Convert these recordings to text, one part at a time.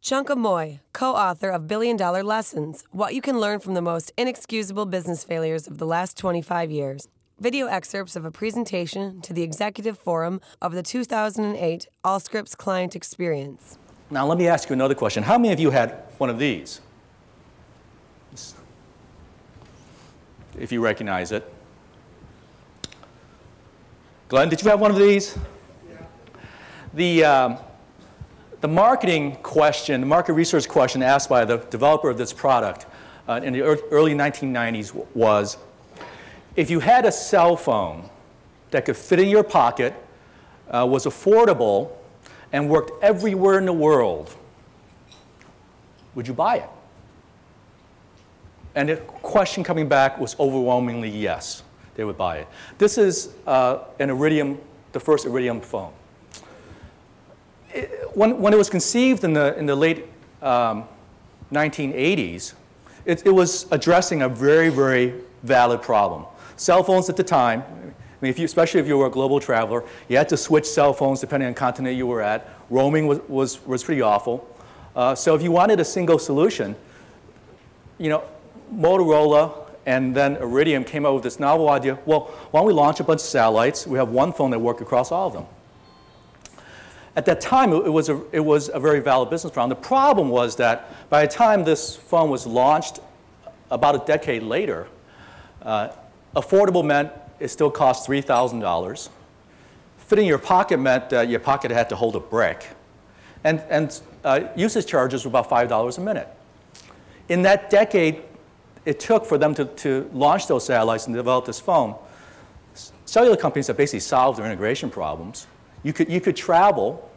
Chunka Mui, co-author of $1 Billion Lessons, What You Can Learn from the Most Inexcusable Business Failures of the Last 25 Years. Video excerpts of a presentation to the Executive Forum of the 2008 Allscripts Client Experience. Now let me ask you another question. How many of you had one of these? If you recognize it. Glenn, did you have one of these? Yeah. The marketing question, the market research question asked by the developer of this product in the early 1990s was, if you had a cell phone that could fit in your pocket, was affordable, and worked everywhere in the world, would you buy it? And the question coming back was overwhelmingly yes, they would buy it. This is an Iridium, the first Iridium phone. When it was conceived in the late 1980s, it was addressing a very, very valid problem. Cell phones at the time, I mean, especially if you were a global traveler, you had to switch cell phones depending on the continent you were at. Roaming was pretty awful. So if you wanted a single solution, you know, Motorola and then Iridium came up with this novel idea, well, why don't we launch a bunch of satellites? We have one phone that worked across all of them. At that time, it was a very valid business problem. The problem was that by the time this phone was launched, about a decade later, affordable meant it still cost $3,000. Fitting your pocket meant that your pocket had to hold a brick. And usage charges were about $5 a minute. In that decade it took for them to launch those satellites and develop this phone, cellular companies have basically solved their integration problems. You could travel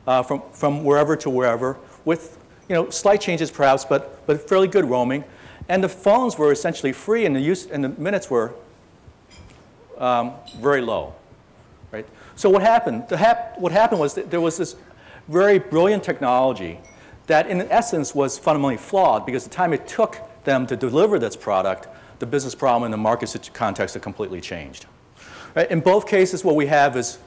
from wherever to wherever with, you know, slight changes perhaps, but fairly good roaming. And the phones were essentially free, and the minutes were very low, right? So what happened? What happened was that there was this very brilliant technology that, in essence, was fundamentally flawed because the time it took them to deliver this product, the business problem and the market context had completely changed. Right? In both cases, what we have is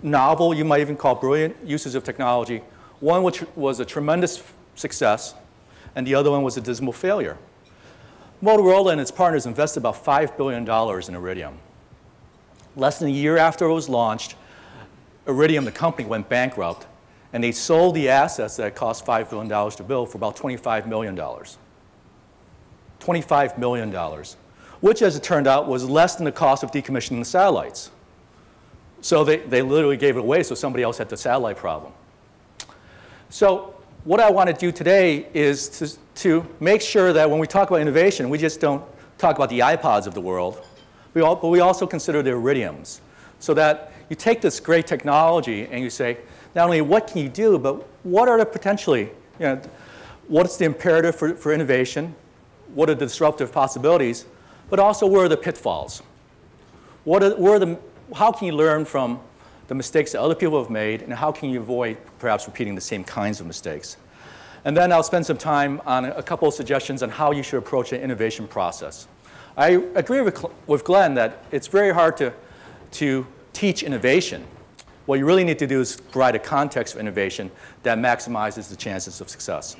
novel, you might even call brilliant uses of technology. One which was a tremendous success, and the other one was a dismal failure. Motorola and its partners invested about $5 billion in Iridium. Less than a year after it was launched, Iridium, the company, went bankrupt, and they sold the assets that cost $5 billion to build for about $25 million. $25 million, which, as it turned out, was less than the cost of decommissioning the satellites. So they literally gave it away so somebody else had the satellite problem. So what I want to do today is to make sure that when we talk about innovation, we just don't talk about the iPods of the world, but we also consider the Iridiums. So that you take this great technology and you say, not only what can you do, but what are the potentially, you know, what's the imperative for innovation? What are the disruptive possibilities? But also, where are the pitfalls? How can you learn from the mistakes that other people have made, and how can you avoid perhaps repeating the same kinds of mistakes? And then I'll spend some time on a couple of suggestions on how you should approach an innovation process. I agree with Glenn that it's very hard to teach innovation. What you really need to do is provide a context for innovation that maximizes the chances of success.